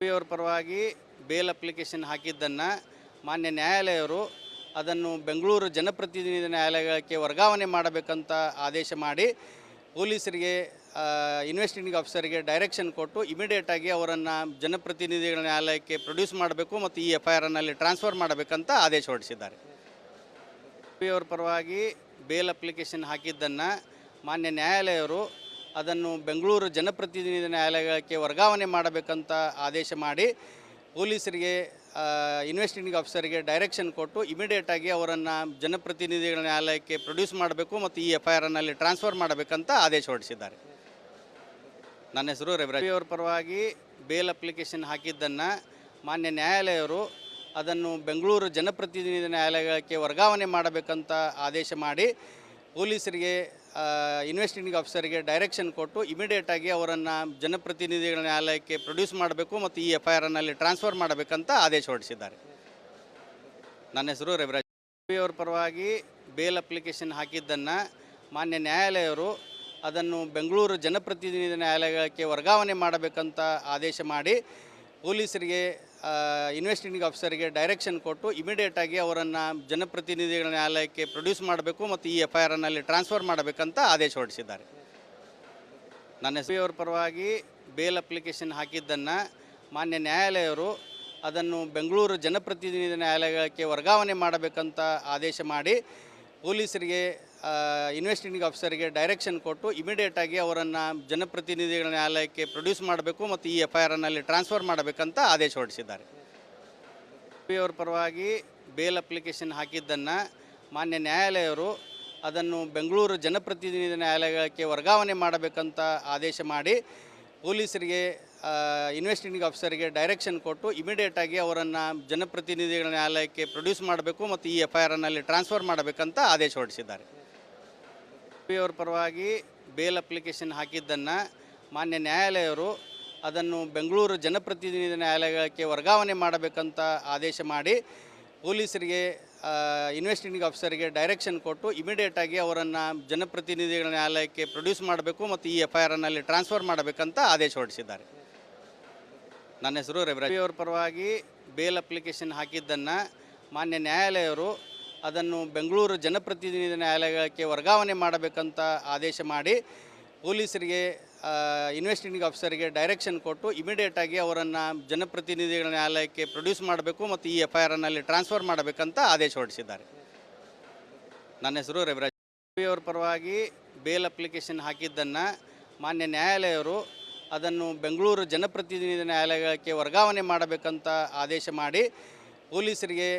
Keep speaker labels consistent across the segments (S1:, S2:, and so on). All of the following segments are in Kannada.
S1: ಅವರ ಪರವಾಗಿ ಬೇಲ್ ಅಪ್ಲಿಕೇಶನ್ ಹಾಕಿದ್ದನ್ನು ಮಾನ್ಯ ನ್ಯಾಯಾಲಯವರು ಅದನ್ನು ಬೆಂಗಳೂರು ಜನಪ್ರತಿನಿಧಿ ನ್ಯಾಯಾಲಯಕ್ಕೆ ವರ್ಗಾವಣೆ ಮಾಡಬೇಕಂತ ಆದೇಶ ಮಾಡಿ ಪೊಲೀಸರಿಗೆ ಇನ್ವೆಸ್ಟಿಗೇಟಿಂಗ್ ಆಫೀಸರ್ಗೆ ಡೈರೆಕ್ಷನ್ ಕೊಟ್ಟು ಇಮಿಡಿಯೇಟಾಗಿ ಅವರನ್ನು ಜನಪ್ರತಿನಿಧಿಗಳ ನ್ಯಾಯಾಲಯಕ್ಕೆ ಪ್ರೊಡ್ಯೂಸ್ ಮಾಡಬೇಕು ಮತ್ತು ಈ FIR-ನಲ್ಲಿ ಟ್ರಾನ್ಸ್ಫರ್ ಮಾಡಬೇಕಂತ ಆದೇಶ ಹೊರಡಿಸಿದ್ದಾರೆ. ಅವರ ಪರವಾಗಿ ಬೇಲ್ ಅಪ್ಲಿಕೇಶನ್ ಹಾಕಿದ್ದನ್ನು ಮಾನ್ಯ ನ್ಯಾಯಾಲಯವರು ಅದನ್ನು ಬೆಂಗಳೂರು ಜನಪ್ರತಿನಿಧಿ ನ್ಯಾಯಾಲಯಕ್ಕೆ ವರ್ಗಾವಣೆ ಮಾಡಬೇಕಂತ ಆದೇಶ ಮಾಡಿ ಪೊಲೀಸರಿಗೆ ಇನ್ವೆಸ್ಟಿಗೇಟಿಂಗ್ ಆಫೀಸರ್ಗೆ ಡೈರೆಕ್ಷನ್ ಕೊಟ್ಟು ಇಮಿಡಿಯೇಟಾಗಿ ಅವರನ್ನು ಜನಪ್ರತಿನಿಧಿಗಳ ನ್ಯಾಯಾಲಯಕ್ಕೆ ಪ್ರೊಡ್ಯೂಸ್ ಮಾಡಬೇಕು ಮತ್ತು ಈ FIR-ನಲ್ಲಿ ಟ್ರಾನ್ಸ್ಫರ್ ಮಾಡಬೇಕಂತ ಆದೇಶ ಹೊರಡಿಸಿದ್ದಾರೆ. ನನ್ನ ಹೆಸರು ರವಿರಾಜ್. ಅವರ ಪರವಾಗಿ ಬೇಲ್ ಅಪ್ಲಿಕೇಶನ್ ಹಾಕಿದ್ದನ್ನು ಮಾನ್ಯ ನ್ಯಾಯಾಲಯವರು ಅದನ್ನು ಬೆಂಗಳೂರು ಜನಪ್ರತಿನಿಧಿ ನ್ಯಾಯಾಲಯಕ್ಕೆ ವರ್ಗಾವಣೆ ಮಾಡಬೇಕಂತ ಆದೇಶ ಮಾಡಿ ಪೊಲೀಸರಿಗೆ ಇನ್ವೆಸ್ಟಿಗೇಟಿಂಗ್ ಆಫೀಸರ್ಗೆ ಡೈರೆಕ್ಷನ್ ಕೊಟ್ಟು ಇಮಿಡಿಯೇಟಾಗಿ ಅವರನ್ನು ಜನಪ್ರತಿನಿಧಿಗಳ ನ್ಯಾಯಾಲಯಕ್ಕೆ ಪ್ರೊಡ್ಯೂಸ್ ಮಾಡಬೇಕು ಮತ್ತು ಈ FIR-ನಲ್ಲಿ ಟ್ರಾನ್ಸ್ಫರ್ ಮಾಡಬೇಕಂತ ಆದೇಶ ಹೊರಡಿಸಿದ್ದಾರೆ. ನನ್ನ ಹೆಸರು ರವಿರಾಜ್. ಅವರ ಪರವಾಗಿ ಬೇಲ್ ಅಪ್ಲಿಕೇಶನ್ ಹಾಕಿದ್ದನ್ನು ಮಾನ್ಯ ನ್ಯಾಯಾಲಯವರು ಅದನ್ನು ಬೆಂಗಳೂರು ಜನಪ್ರತಿನಿಧಿ ನ್ಯಾಯಾಲಯಕ್ಕೆ ವರ್ಗಾವಣೆ ಮಾಡಬೇಕಂತ ಆದೇಶ ಮಾಡಿ ಪೊಲೀಸರಿಗೆ ಇನ್ವೆಸ್ಟಿಗೇಟಿಂಗ್ ಆಫೀಸರ್ಗೆ ಡೈರೆಕ್ಷನ್ ಕೊಟ್ಟು ಇಮಿಡಿಯೇಟಾಗಿ ಅವರನ್ನು ಜನಪ್ರತಿನಿಧಿಗಳ ನ್ಯಾಯಾಲಯಕ್ಕೆ ಪ್ರೊಡ್ಯೂಸ್ ಮಾಡಬೇಕು ಮತ್ತು ಈ FIR-ನಲ್ಲಿ ಟ್ರಾನ್ಸ್ಫರ್ ಮಾಡಬೇಕಂತ ಆದೇಶ ಹೊರಡಿಸಿದ್ದಾರೆ. ನನ್ನ ಹೆಸರು. ಅವರ ಪರವಾಗಿ ಬೇಲ್ ಅಪ್ಲಿಕೇಶನ್ ಹಾಕಿದ್ದನ್ನು ಮಾನ್ಯ ನ್ಯಾಯಾಲಯವರು ಅದನ್ನು ಬೆಂಗಳೂರು ಜನಪ್ರತಿನಿಧಿ ನ್ಯಾಯಾಲಯಕ್ಕೆ ವರ್ಗಾವಣೆ ಮಾಡಬೇಕಂತ ಆದೇಶ ಮಾಡಿ ಪೊಲೀಸರಿಗೆ ಇನ್ವೆಸ್ಟಿಗೇಟಿಂಗ್ ಆಫೀಸರ್ಗೆ ಡೈರೆಕ್ಷನ್ ಕೊಟ್ಟು ಇಮಿಡಿಯೇಟಾಗಿ ಅವರನ್ನು ಜನಪ್ರತಿನಿಧಿಗಳ ನ್ಯಾಯಾಲಯಕ್ಕೆ ಪ್ರೊಡ್ಯೂಸ್ ಮಾಡಬೇಕು ಮತ್ತು ಈ FIR-ನಲ್ಲಿ ಟ್ರಾನ್ಸ್ಫರ್ ಮಾಡಬೇಕಂತ ಆದೇಶ ಹೊರಡಿಸಿದ್ದಾರೆ. ಅವರ ಪರವಾಗಿ ಬೇಲ್ ಅಪ್ಲಿಕೇಶನ್ ಹಾಕಿದ್ದನ್ನು ಮಾನ್ಯ ನ್ಯಾಯಾಲಯವರು ಅದನ್ನು ಬೆಂಗಳೂರು ಜನಪ್ರತಿನಿಧಿ ನ್ಯಾಯಾಲಯಕ್ಕೆ ವರ್ಗಾವಣೆ ಮಾಡಬೇಕಂತ ಆದೇಶ ಮಾಡಿ ಪೊಲೀಸರಿಗೆ ಇನ್ವೆಸ್ಟಿಗೇಟಿಂಗ್ ಆಫೀಸರ್ಗೆ ಡೈರೆಕ್ಷನ್ ಕೊಟ್ಟು ಇಮಿಡಿಯೇಟಾಗಿ ಅವರನ್ನು ಜನಪ್ರತಿನಿಧಿಗಳ ನ್ಯಾಯಾಲಯಕ್ಕೆ ಪ್ರೊಡ್ಯೂಸ್ ಮಾಡಬೇಕು ಮತ್ತು ಈ FIR-ನಲ್ಲಿ ಟ್ರಾನ್ಸ್ಫರ್ ಮಾಡಬೇಕಂತ ಆದೇಶ ಹೊರಡಿಸಿದ್ದಾರೆ. ಅವರ ಪರವಾಗಿ ಬೇಲ್ ಅಪ್ಲಿಕೇಶನ್ ಹಾಕಿದ್ದನ್ನು ಮಾನ್ಯ ನ್ಯಾಯಾಲಯವರು ಅದನ್ನು ಬೆಂಗಳೂರು ಜನಪ್ರತಿನಿಧಿ ನ್ಯಾಯಾಲಯಕ್ಕೆ ವರ್ಗಾವಣೆ ಮಾಡಬೇಕಂತ ಆದೇಶ ಮಾಡಿ ಪೊಲೀಸರಿಗೆ ಇನ್ವೆಸ್ಟಿಗೇಟಿಂಗ್ ಆಫೀಸರ್ಗೆ ಡೈರೆಕ್ಷನ್ ಕೊಟ್ಟು ಇಮಿಡಿಯೇಟಾಗಿ ಅವರನ್ನು ಜನಪ್ರತಿನಿಧಿಗಳ ನ್ಯಾಯಾಲಯಕ್ಕೆ ಪ್ರೊಡ್ಯೂಸ್ ಮಾಡಬೇಕು ಮತ್ತು ಈ FIR-ನಲ್ಲಿ ಟ್ರಾನ್ಸ್ಫರ್ ಮಾಡಬೇಕಂತ ಆದೇಶ ಹೊರಡಿಸಿದ್ದಾರೆ. ನನ್ನ ಹೆಸರು ರವಿರಾಜ್. ಅವರ ಪರವಾಗಿ ಬೇಲ್ ಅಪ್ಲಿಕೇಶನ್ ಹಾಕಿದ್ದನ್ನು ಮಾನ್ಯ ನ್ಯಾಯಾಲಯವರು ಅದನ್ನು ಬೆಂಗಳೂರು ಜನಪ್ರತಿನಿಧಿ ನ್ಯಾಯಾಲಯಕ್ಕೆ ವರ್ಗಾವಣೆ ಮಾಡಬೇಕಂತ ಆದೇಶ ಮಾಡಿ ಪೊಲೀಸರಿಗೆ ಇನ್ವೆಸ್ಟಿಗೇಟಿಂಗ್ ಆಫೀಸರ್ಗೆ ಡೈರೆಕ್ಷನ್ ಕೊಟ್ಟು ಇಮಿಡಿಯೇಟಾಗಿ ಅವರನ್ನು ಜನಪ್ರತಿನಿಧಿಗಳ ನ್ಯಾಯಾಲಯಕ್ಕೆ ಪ್ರೊಡ್ಯೂಸ್ ಮಾಡಬೇಕು ಮತ್ತು ಈ FIR-ನಲ್ಲಿ ಟ್ರಾನ್ಸ್ಫರ್ ಮಾಡಬೇಕಂತ ಆದೇಶ ಹೊರಡಿಸಿದ್ದಾರೆ. ನನ್ನ ಹೆಸರು ರವಿರಾಜ್. ಅವರ ಪರವಾಗಿ ಬೇಲ್ ಅಪ್ಲಿಕೇಶನ್ ಹಾಕಿದ್ದನ್ನು ಮಾನ್ಯ ನ್ಯಾಯಾಲಯವರು ಅದನ್ನು ಬೆಂಗಳೂರು ಜನಪ್ರತಿನಿಧಿ ನ್ಯಾಯಾಲಯಕ್ಕೆ ವರ್ಗಾವಣೆ ಮಾಡಬೇಕಂತ ಆದೇಶ ಮಾಡಿ ಪೊಲೀಸರಿಗೆ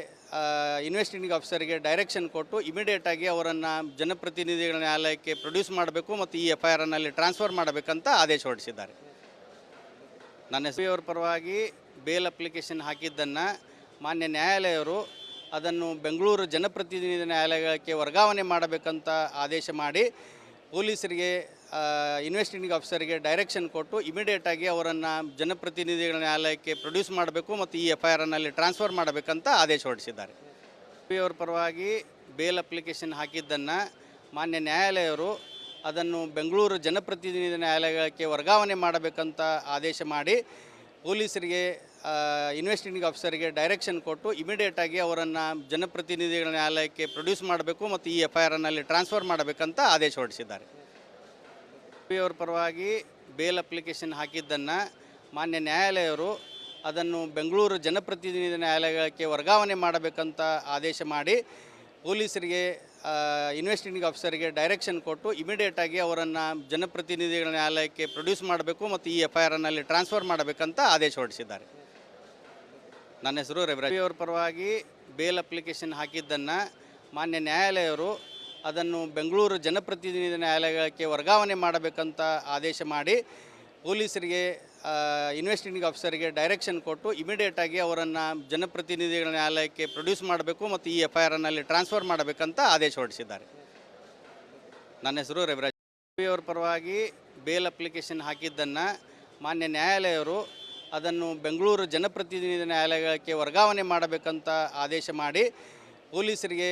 S1: ಇನ್ವೆಸ್ಟಿಗೇಟಿಂಗ್ ಆಫೀಸರ್ಗೆ ಡೈರೆಕ್ಷನ್ ಕೊಟ್ಟು ಇಮಿಡಿಯೇಟಾಗಿ ಅವರನ್ನು ಜನಪ್ರತಿನಿಧಿಗಳ ನ್ಯಾಯಾಲಯಕ್ಕೆ ಪ್ರೊಡ್ಯೂಸ್ ಮಾಡಬೇಕು ಮತ್ತು ಈ FIR-ನಲ್ಲಿ ಟ್ರಾನ್ಸ್ಫರ್ ಮಾಡಬೇಕಂತ ಆದೇಶ ಹೊರಡಿಸಿದ್ದಾರೆ. ನನ್ನ ಹೆಸರು. ಅವರ ಪರವಾಗಿ ಬೇಲ್ ಅಪ್ಲಿಕೇಶನ್ ಹಾಕಿದ್ದನ್ನು ಮಾನ್ಯ ನ್ಯಾಯಾಲಯವರು ಅದನ್ನು ಬೆಂಗಳೂರು ಜನಪ್ರತಿನಿಧಿ ನ್ಯಾಯಾಲಯಕ್ಕೆ ವರ್ಗಾವಣೆ ಮಾಡಬೇಕಂತ ಆದೇಶ ಮಾಡಿ ಪೊಲೀಸರಿಗೆ ಇನ್ವೆಸ್ಟಿಗೇಟಿಂಗ್ ಆಫೀಸರ್ಗೆ ಡೈರೆಕ್ಷನ್ ಕೊಟ್ಟು ಇಮಿಡಿಯೇಟಾಗಿ ಅವರನ್ನು ಜನಪ್ರತಿನಿಧಿಗಳ ನ್ಯಾಯಾಲಯಕ್ಕೆ ಪ್ರೊಡ್ಯೂಸ್ ಮಾಡಬೇಕು ಮತ್ತು ಈ FIR-ನಲ್ಲಿ ಟ್ರಾನ್ಸ್ಫರ್ ಮಾಡಬೇಕಂತ ಆದೇಶ ಹೊರಡಿಸಿದ್ದಾರೆ. ಅವರ ಪರವಾಗಿ ಬೇಲ್ ಅಪ್ಲಿಕೇಶನ್ ಹಾಕಿದ್ದನ್ನು ಮಾನ್ಯ ನ್ಯಾಯಾಲಯವರು ಅದನ್ನು ಬೆಂಗಳೂರು ಜನಪ್ರತಿನಿಧಿ ನ್ಯಾಯಾಲಯಕ್ಕೆ ವರ್ಗಾವಣೆ ಮಾಡಬೇಕಂತ ಆದೇಶ ಮಾಡಿ ಪೊಲೀಸರಿಗೆ ಇನ್ವೆಸ್ಟಿಗೇಟಿಂಗ್ ಆಫೀಸರ್ಗೆ ಡೈರೆಕ್ಷನ್ ಕೊಟ್ಟು ಇಮಿಡಿಯೇಟಾಗಿ ಅವರನ್ನು ಜನಪ್ರತಿನಿಧಿಗಳ ನ್ಯಾಯಾಲಯಕ್ಕೆ ಪ್ರೊಡ್ಯೂಸ್ ಮಾಡಬೇಕು ಮತ್ತು ಈ FIR-ನಲ್ಲಿ ಟ್ರಾನ್ಸ್ಫರ್ ಮಾಡಬೇಕಂತ ಆದೇಶ ಹೊರಡಿಸಿದ್ದಾರೆ. ಅವರ ಪರವಾಗಿ ಬೇಲ್ ಅಪ್ಲಿಕೇಶನ್ ಹಾಕಿದ್ದನ್ನು ಮಾನ್ಯ ನ್ಯಾಯಾಲಯವರು ಅದನ್ನು ಬೆಂಗಳೂರು ಜನಪ್ರತಿನಿಧಿ ನ್ಯಾಯಾಲಯಕ್ಕೆ ವರ್ಗಾವಣೆ ಮಾಡಬೇಕಂತ ಆದೇಶ ಮಾಡಿ ಪೊಲೀಸರಿಗೆ ಇನ್ವೆಸ್ಟಿಗೇಟಿಂಗ್ ಆಫೀಸರ್ಗೆ ಡೈರೆಕ್ಷನ್ ಕೊಟ್ಟು ಇಮಿಡಿಯೇಟಾಗಿ ಅವರನ್ನು ಜನಪ್ರತಿನಿಧಿಗಳ ನ್ಯಾಯಾಲಯಕ್ಕೆ ಪ್ರೊಡ್ಯೂಸ್ ಮಾಡಬೇಕು ಮತ್ತು ಈ FIR-ನಲ್ಲಿ ಟ್ರಾನ್ಸ್ಫರ್ ಮಾಡಬೇಕಂತ ಆದೇಶ ಹೊರಡಿಸಿದ್ದಾರೆ. ನನ್ನ ಹೆಸರು ರವಿರಾಜ್. ಅವರ ಪರವಾಗಿ ಬೇಲ್ ಅಪ್ಲಿಕೇಶನ್ ಹಾಕಿದ್ದನ್ನು ಮಾನ್ಯ ನ್ಯಾಯಾಲಯವರು ಅದನ್ನು ಬೆಂಗಳೂರು ಜನಪ್ರತಿನಿಧಿ ನ್ಯಾಯಾಲಯಕ್ಕೆ ವರ್ಗಾವಣೆ ಮಾಡಬೇಕಂತ ಆದೇಶ ಮಾಡಿ ಪೊಲೀಸರಿಗೆ ಇನ್ವೆಸ್ಟಿಗೇಟಿಂಗ್ ಆಫೀಸರ್ಗೆ ಡೈರೆಕ್ಷನ್ ಕೊಟ್ಟು ಇಮಿಡಿಯೇಟಾಗಿ ಅವರನ್ನು ಜನಪ್ರತಿನಿಧಿಗಳ ನ್ಯಾಯಾಲಯಕ್ಕೆ ಪ್ರೊಡ್ಯೂಸ್ ಮಾಡಬೇಕು ಮತ್ತು ಈ FIR-ನಲ್ಲಿ ಟ್ರಾನ್ಸ್ಫರ್ ಮಾಡಬೇಕಂತ ಆದೇಶ ಹೊರಡಿಸಿದ್ದಾರೆ. ನನ್ನ ಹೆಸರು ರವಿರಾಜ್. ಅವರ ಪರವಾಗಿ ಬೇಲ್ ಅಪ್ಲಿಕೇಶನ್ ಹಾಕಿದ್ದನ್ನು ಮಾನ್ಯ ನ್ಯಾಯಾಲಯವರು ಅದನ್ನು ಬೆಂಗಳೂರು ಜನಪ್ರತಿನಿಧಿ ನ್ಯಾಯಾಲಯಕ್ಕೆ ವರ್ಗಾವಣೆ ಮಾಡಬೇಕಂತ ಆದೇಶ ಮಾಡಿ ಪೊಲೀಸರಿಗೆ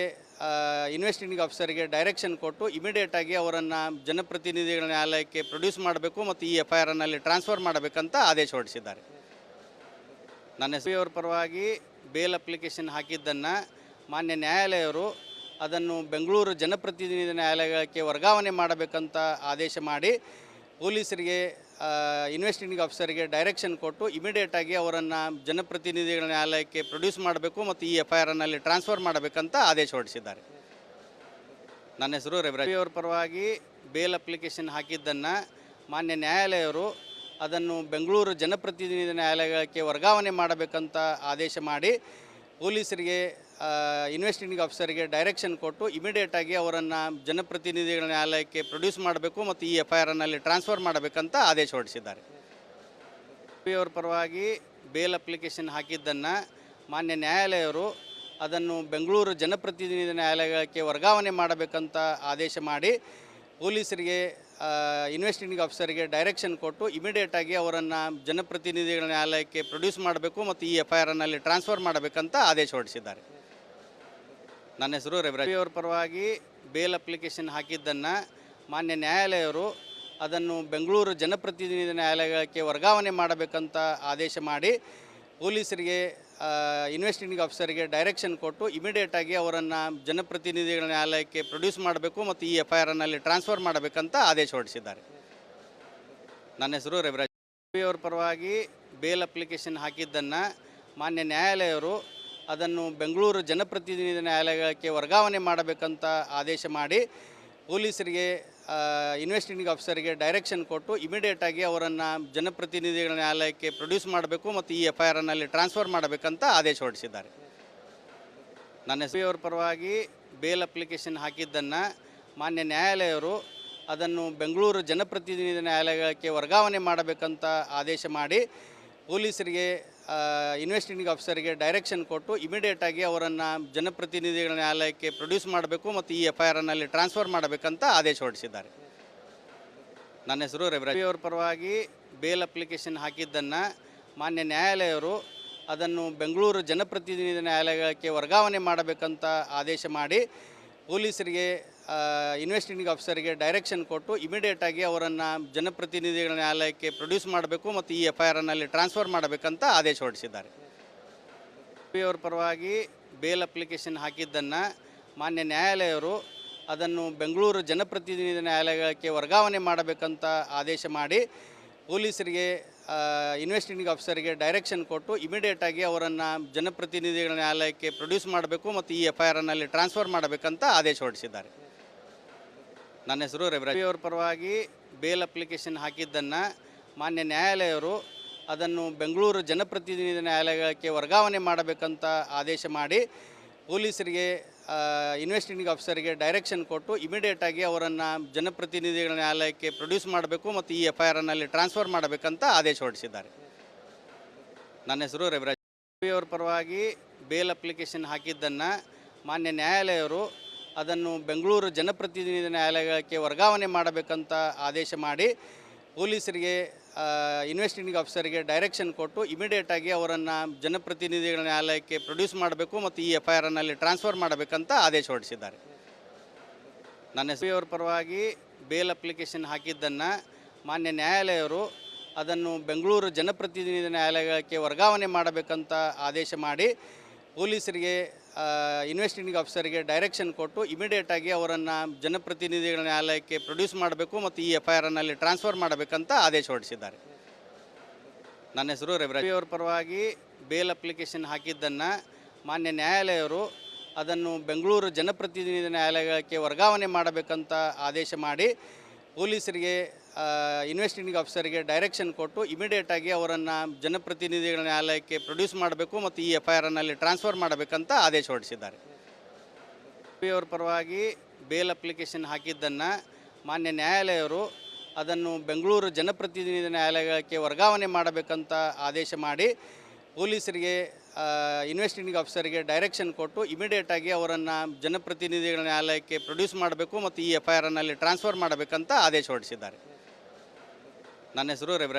S1: ಇನ್ವೆಸ್ಟಿಗೇಟಿಂಗ್ ಆಫೀಸರ್ಗೆ ಡೈರೆಕ್ಷನ್ ಕೊಟ್ಟು ಇಮಿಡಿಯೇಟಾಗಿ ಅವರನ್ನು ಜನಪ್ರತಿನಿಧಿಗಳ ನ್ಯಾಯಾಲಯಕ್ಕೆ ಪ್ರೊಡ್ಯೂಸ್ ಮಾಡಬೇಕು ಮತ್ತು ಈ FIR-ನಲ್ಲಿ ಟ್ರಾನ್ಸ್ಫರ್ ಮಾಡಬೇಕಂತ ಆದೇಶ ಹೊರಡಿಸಿದ್ದಾರೆ. ನನ್ನ ಅವರ ಪರವಾಗಿ ಬೇಲ್ ಅಪ್ಲಿಕೇಶನ್ ಹಾಕಿದ್ದನ್ನು ಮಾನ್ಯ ನ್ಯಾಯಾಲಯವರು ಅದನ್ನು ಬೆಂಗಳೂರು ಜನಪ್ರತಿನಿಧಿ ನ್ಯಾಯಾಲಯಕ್ಕೆ ವರ್ಗಾವಣೆ ಮಾಡಬೇಕಂತ ಆದೇಶ ಮಾಡಿ ಪೊಲೀಸರಿಗೆ ಇನ್ವೆಸ್ಟಿಗೇಟಿಂಗ್ ಆಫೀಸರ್ಗೆ ಡೈರೆಕ್ಷನ್ ಕೊಟ್ಟು ಇಮಿಡಿಯೇಟಾಗಿ ಅವರನ್ನು ಜನಪ್ರತಿನಿಧಿಗಳ ನ್ಯಾಯಾಲಯಕ್ಕೆ ಪ್ರೊಡ್ಯೂಸ್ ಮಾಡಬೇಕು ಮತ್ತು ಈ FIR ಅನ್ನಲ್ಲಿ ಟ್ರಾನ್ಸ್ಫರ್ ಮಾಡಬೇಕಂತ ಆದೇಶ ಹೊರಡಿಸಿದ್ದಾರೆ. ನನ್ನ ಹೆಸರು ರವಿ ಅವರ ಪರವಾಗಿ ಬೇಲ್ ಅಪ್ಲಿಕೇಶನ್ ಹಾಕಿದ್ದನ್ನು ಮಾನ್ಯ ನ್ಯಾಯಾಲಯವರು ಅದನ್ನು ಬೆಂಗಳೂರು ಜನಪ್ರತಿನಿಧಿ ನ್ಯಾಯಾಲಯಕ್ಕೆ ವರ್ಗಾವಣೆ ಮಾಡಬೇಕಂತ ಆದೇಶ ಮಾಡಿ ಪೊಲೀಸರಿಗೆ ಇನ್ವೆಸ್ಟಿಗೇಟಿಂಗ್ ಆಫೀಸರ್ಗೆ ಡೈರೆಕ್ಷನ್ ಕೊಟ್ಟು ಇಮಿಡಿಯೇಟಾಗಿ ಅವರನ್ನು ಜನಪ್ರತಿನಿಧಿಗಳ ನ್ಯಾಯಾಲಯಕ್ಕೆ ಪ್ರೊಡ್ಯೂಸ್ ಮಾಡಬೇಕು ಮತ್ತು ಈ FIR ಅನ್ನಲ್ಲಿ ಟ್ರಾನ್ಸ್ಫರ್ ಮಾಡಬೇಕಂತ ಆದೇಶ ಹೊರಡಿಸಿದ್ದಾರೆ. ಅವರ ಪರವಾಗಿ ಬೇಲ್ ಅಪ್ಲಿಕೇಶನ್ ಹಾಕಿದ್ದನ್ನು ಮಾನ್ಯ ನ್ಯಾಯಾಲಯವರು ಅದನ್ನು ಬೆಂಗಳೂರು ಜನಪ್ರತಿನಿಧಿ ನ್ಯಾಯಾಲಯಕ್ಕೆ ವರ್ಗಾವಣೆ ಮಾಡಬೇಕಂತ ಆದೇಶ ಮಾಡಿ ಪೊಲೀಸರಿಗೆ ಇನ್ವೆಸ್ಟಿಗೇಟಿಂಗ್ ಆಫೀಸರ್ಗೆ ಡೈರೆಕ್ಷನ್ ಕೊಟ್ಟು ಇಮಿಡಿಯೇಟಾಗಿ ಅವರನ್ನು ಜನಪ್ರತಿನಿಧಿಗಳ ನ್ಯಾಯಾಲಯಕ್ಕೆ ಪ್ರೊಡ್ಯೂಸ್ ಮಾಡಬೇಕು ಮತ್ತು ಈ FIR ಅನ್ನಲ್ಲಿ ಟ್ರಾನ್ಸ್ಫರ್ ಮಾಡಬೇಕಂತ ಆದೇಶ ಹೊರಡಿಸಿದ್ದಾರೆ. ನನ್ನ ಹೆಸರು ರವಿ ಅವರ ಪರವಾಗಿ ಬೇಲ್ ಅಪ್ಲಿಕೇಶನ್ ಹಾಕಿದ್ದನ್ನು ಮಾನ್ಯ ನ್ಯಾಯಾಲಯವರು ಅದನ್ನು ಬೆಂಗಳೂರು ಜನಪ್ರತಿನಿಧಿ ನ್ಯಾಯಾಲಯಕ್ಕೆ ವರ್ಗಾವಣೆ ಮಾಡಬೇಕಂತ ಆದೇಶ ಮಾಡಿ ಪೊಲೀಸರಿಗೆ ಇನ್ವೆಸ್ಟಿಗೇಟಿಂಗ್ ಆಫೀಸರ್ಗೆ ಡೈರೆಕ್ಷನ್ ಕೊಟ್ಟು ಇಮಿಡಿಯೇಟಾಗಿ ಅವರನ್ನು ಜನಪ್ರತಿನಿಧಿಗಳ ನ್ಯಾಯಾಲಯಕ್ಕೆ ಪ್ರೊಡ್ಯೂಸ್ ಮಾಡಬೇಕು ಮತ್ತು ಈ FIR ಅನ್ನಲ್ಲಿ ಟ್ರಾನ್ಸ್ಫರ್ ಮಾಡಬೇಕಂತ ಆದೇಶ ಹೊರಡಿಸಿದ್ದಾರೆ. ನನ್ನ ಹೆಸರು ರವಿ ಅವರ ಪರವಾಗಿ ಬೇಲ್ ಅಪ್ಲಿಕೇಶನ್ ಹಾಕಿದ್ದನ್ನು ಮಾನ್ಯ ನ್ಯಾಯಾಲಯವರು ಅದನ್ನು ಬೆಂಗಳೂರು ಜನಪ್ರತಿನಿಧಿ ನ್ಯಾಯಾಲಯಕ್ಕೆ ವರ್ಗಾವಣೆ ಮಾಡಬೇಕಂತ ಆದೇಶ ಮಾಡಿ ಪೊಲೀಸರಿಗೆ ಇನ್ವೆಸ್ಟಿಗೇಟಿಂಗ್ ಆಫೀಸರ್ಗೆ ಡೈರೆಕ್ಷನ್ ಕೊಟ್ಟು ಇಮಿಡಿಯೇಟಾಗಿ ಅವರನ್ನು ಜನಪ್ರತಿನಿಧಿಗಳ ನ್ಯಾಯಾಲಯಕ್ಕೆ ಪ್ರೊಡ್ಯೂಸ್ ಮಾಡಬೇಕು ಮತ್ತು ಈ FIR ಅನ್ನಲ್ಲಿ ಟ್ರಾನ್ಸ್ಫರ್ ಮಾಡಬೇಕಂತ ಆದೇಶ ಹೊರಡಿಸಿದ್ದಾರೆ. ನನ್ನ ಹೆಸರು ಅವರ ಪರವಾಗಿ ಬೇಲ್ ಅಪ್ಲಿಕೇಶನ್ ಹಾಕಿದ್ದನ್ನು ಮಾನ್ಯ ನ್ಯಾಯಾಲಯವರು ಅದನ್ನು ಬೆಂಗಳೂರು ಜನಪ್ರತಿನಿಧಿ ನ್ಯಾಯಾಲಯಕ್ಕೆ ವರ್ಗಾವಣೆ ಮಾಡಬೇಕಂತ ಆದೇಶ ಮಾಡಿ ಪೊಲೀಸರಿಗೆ ಇನ್ವೆಸ್ಟಿಗೇಟಿಂಗ್ ಆಫೀಸರ್ಗೆ ಡೈರೆಕ್ಷನ್ ಕೊಟ್ಟು ಇಮಿಡಿಯೇಟಾಗಿ ಅವರನ್ನು ಜನಪ್ರತಿನಿಧಿಗಳ ನ್ಯಾಯಾಲಯಕ್ಕೆ ಪ್ರೊಡ್ಯೂಸ್ ಮಾಡಬೇಕು ಮತ್ತು ಈ FIR ಅನ್ನಲ್ಲಿ ಟ್ರಾನ್ಸ್ಫರ್ ಮಾಡಬೇಕಂತ ಆದೇಶ ಹೊರಡಿಸಿದ್ದಾರೆ. ನನ್ನ ಹೆಸರು ರವಿ ಅವರ ಪರವಾಗಿ ಬೇಲ್ ಅಪ್ಲಿಕೇಶನ್ ಹಾಕಿದ್ದನ್ನು ಮಾನ್ಯ ನ್ಯಾಯಾಲಯವರು ಅದನ್ನು ಬೆಂಗಳೂರು ಜನಪ್ರತಿನಿಧಿ ನ್ಯಾಯಾಲಯಕ್ಕೆ ವರ್ಗಾವಣೆ ಮಾಡಬೇಕಂತ ಆದೇಶ ಮಾಡಿ ಪೊಲೀಸರಿಗೆ ಇನ್ವೆಸ್ಟಿಗೇಟಿಂಗ್ ಆಫೀಸರ್ಗೆ ಡೈರೆಕ್ಷನ್ ಕೊಟ್ಟು ಇಮಿಡಿಯೇಟಾಗಿ ಅವರನ್ನು ಜನಪ್ರತಿನಿಧಿಗಳ ನ್ಯಾಯಾಲಯಕ್ಕೆ ಪ್ರೊಡ್ಯೂಸ್ ಮಾಡಬೇಕು ಮತ್ತು ಈ FIR ಅನ್ನಲ್ಲಿ ಟ್ರಾನ್ಸ್ಫರ್ ಮಾಡಬೇಕಂತ ಆದೇಶ ಹೊರಡಿಸಿದ್ದಾರೆ. ಅವರ ಪರವಾಗಿ ಬೇಲ್ ಅಪ್ಲಿಕೇಶನ್ ಹಾಕಿದ್ದನ್ನು ಮಾನ್ಯ ನ್ಯಾಯಾಲಯವರು ಅದನ್ನು ಬೆಂಗಳೂರು ಜನಪ್ರತಿನಿಧಿ ನ್ಯಾಯಾಲಯಕ್ಕೆ ವರ್ಗಾವಣೆ ಮಾಡಬೇಕಂತ ಆದೇಶ ಮಾಡಿ ಪೊಲೀಸರಿಗೆ ಇನ್ವೆಸ್ಟಿಗೇಟಿಂಗ್ ಆಫೀಸರ್ಗೆ ಡೈರೆಕ್ಷನ್ ಕೊಟ್ಟು ಇಮಿಡಿಯೇಟಾಗಿ ಅವರನ್ನು ಜನಪ್ರತಿನಿಧಿಗಳ ನ್ಯಾಯಾಲಯಕ್ಕೆ ಪ್ರೊಡ್ಯೂಸ್ ಮಾಡಬೇಕು ಮತ್ತು ಈ FIR ಅನ್ನಲ್ಲಿ ಟ್ರಾನ್ಸ್ಫರ್ ಮಾಡಬೇಕಂತ ಆದೇಶ ಹೊರಡಿಸಿದ್ದಾರೆ. ನನ್ನ ಹೆಸರು ರವಿ ಅವರ ಪರವಾಗಿ ಬೇಲ್ ಅಪ್ಲಿಕೇಶನ್ ಹಾಕಿದ್ದನ್ನು ಮಾನ್ಯ ನ್ಯಾಯಾಲಯವರು ಅದನ್ನು ಬೆಂಗಳೂರು ಜನಪ್ರತಿನಿಧಿ ನ್ಯಾಯಾಲಯಕ್ಕೆ ವರ್ಗಾವಣೆ ಮಾಡಬೇಕಂತ ಆದೇಶ ಮಾಡಿ ಪೊಲೀಸರಿಗೆ ಇನ್ವೆಸ್ಟಿಗೇಟಿಂಗ್ ಆಫೀಸರ್ಗೆ ಡೈರೆಕ್ಷನ್ ಕೊಟ್ಟು ಇಮಿಡಿಯೇಟಾಗಿ ಅವರನ್ನು ಜನಪ್ರತಿನಿಧಿಗಳ ನ್ಯಾಯಾಲಯಕ್ಕೆ ಪ್ರೊಡ್ಯೂಸ್ ಮಾಡಬೇಕು ಮತ್ತು ಈ FIR ಅನ್ನಲ್ಲಿ ಟ್ರಾನ್ಸ್ಫರ್ ಮಾಡಬೇಕಂತ ಆದೇಶ ಹೊರಡಿಸಿದ್ದಾರೆ. ನನ್ನ ಹೆಸರು ರವಿ ಅವರ ಪರವಾಗಿ ಬೇಲ್ ಅಪ್ಲಿಕೇಶನ್ ಹಾಕಿದ್ದನ್ನು ಮಾನ್ಯ ನ್ಯಾಯಾಲಯವರು ಅದನ್ನು ಬೆಂಗಳೂರು ಜನಪ್ರತಿನಿಧಿ ನ್ಯಾಯಾಲಯಕ್ಕೆ ವರ್ಗಾವಣೆ ಮಾಡಬೇಕಂತ ಆದೇಶ ಮಾಡಿ ಪೊಲೀಸರಿಗೆ ಇನ್ವೆಸ್ಟಿಗೇಟಿಂಗ್ ಆಫೀಸರ್ಗೆ ಡೈರೆಕ್ಷನ್ ಕೊಟ್ಟು ಇಮಿಡಿಯೇಟಾಗಿ ಅವರನ್ನು ಜನಪ್ರತಿನಿಧಿಗಳ ನ್ಯಾಯಾಲಯಕ್ಕೆ ಪ್ರೊಡ್ಯೂಸ್ ಮಾಡಬೇಕು ಮತ್ತು ಈ FIR ಅನ್ನಲ್ಲಿ ಟ್ರಾನ್ಸ್ಫರ್ ಮಾಡಬೇಕಂತ ಆದೇಶ ಹೊರಡಿಸಿದ್ದಾರೆ. ನನ್ನ ಹೆಸರು ಅವರ ಪರವಾಗಿ ಬೇಲ್ ಅಪ್ಲಿಕೇಶನ್ ಹಾಕಿದ್ದನ್ನು ಮಾನ್ಯ ನ್ಯಾಯಾಲಯವರು ಅದನ್ನು ಬೆಂಗಳೂರು ಜನಪ್ರತಿನಿಧಿ ನ್ಯಾಯಾಲಯಕ್ಕೆ ವರ್ಗಾವಣೆ ಮಾಡಬೇಕಂತ ಆದೇಶ ಮಾಡಿ ಪೊಲೀಸರಿಗೆ ಇನ್ವೆಸ್ಟಿಗೇಟಿಂಗ್ ಆಫೀಸರ್ಗೆ ಡೈರೆಕ್ಷನ್ ಕೊಟ್ಟು ಇಮಿಡಿಯೇಟಾಗಿ ಅವರನ್ನು ಜನಪ್ರತಿನಿಧಿಗಳ ನ್ಯಾಯಾಲಯಕ್ಕೆ ಪ್ರೊಡ್ಯೂಸ್ ಮಾಡಬೇಕು ಮತ್ತು ಈ FIR ಅನ್ನಲ್ಲಿ ಟ್ರಾನ್ಸ್ಫರ್ ಮಾಡಬೇಕಂತ ಆದೇಶ ಹೊರಡಿಸಿದ್ದಾರೆ. ನನ್ನ ಹೆಸರು ರವಿ ಅವರ ಪರವಾಗಿ ಬೇಲ್ ಅಪ್ಲಿಕೇಶನ್ ಹಾಕಿದ್ದನ್ನು ಮಾನ್ಯ ನ್ಯಾಯಾಲಯವರು ಅದನ್ನು ಬೆಂಗಳೂರು ಜನಪ್ರತಿನಿಧಿ ನ್ಯಾಯಾಲಯಕ್ಕೆ ವರ್ಗಾವಣೆ ಮಾಡಬೇಕಂತ ಆದೇಶ ಮಾಡಿ ಪೊಲೀಸರಿಗೆ ಇನ್ವೆಸ್ಟಿಗೇಟಿಂಗ್ ಆಫೀಸರ್ಗೆ ಡೈರೆಕ್ಷನ್ ಕೊಟ್ಟು ಇಮಿಡಿಯೇಟಾಗಿ ಅವರನ್ನು ಜನಪ್ರತಿನಿಧಿಗಳ ನ್ಯಾಯಾಲಯಕ್ಕೆ ಪ್ರೊಡ್ಯೂಸ್ ಮಾಡಬೇಕು ಮತ್ತು ಈ FIR ಅನ್ನಲ್ಲಿ ಟ್ರಾನ್ಸ್ಫರ್ ಮಾಡಬೇಕಂತ ಆದೇಶ ಹೊರಡಿಸಿದ್ದಾರೆ. ಅವರ ಪರವಾಗಿ ಬೇಲ್ ಅಪ್ಲಿಕೇಶನ್ ಹಾಕಿದ್ದನ್ನು ಮಾನ್ಯ ನ್ಯಾಯಾಲಯವರು ಅದನ್ನು ಬೆಂಗಳೂರು ಜನಪ್ರತಿನಿಧಿ ನ್ಯಾಯಾಲಯಕ್ಕೆ ವರ್ಗಾವಣೆ ಮಾಡಬೇಕಂತ ಆದೇಶ ಮಾಡಿ ಪೊಲೀಸರಿಗೆ ಇನ್ವೆಸ್ಟಿಗೇಟಿಂಗ್ ಆಫೀಸರ್ಗೆ ಡೈರೆಕ್ಷನ್ ಕೊಟ್ಟು ಇಮಿಡಿಯೇಟಾಗಿ ಅವರನ್ನು ಜನಪ್ರತಿನಿಧಿಗಳ ನ್ಯಾಯಾಲಯಕ್ಕೆ ಪ್ರೊಡ್ಯೂಸ್ ಮಾಡಬೇಕು ಮತ್ತು ಈ FIR ಅನ್ನಲ್ಲಿ ಟ್ರಾನ್ಸ್ಫರ್ ಮಾಡಬೇಕಂತ ಆದೇಶ ಹೊರಡಿಸಿದ್ದಾರೆ. ನನ್ನ ಹೆಸರು ರವಿ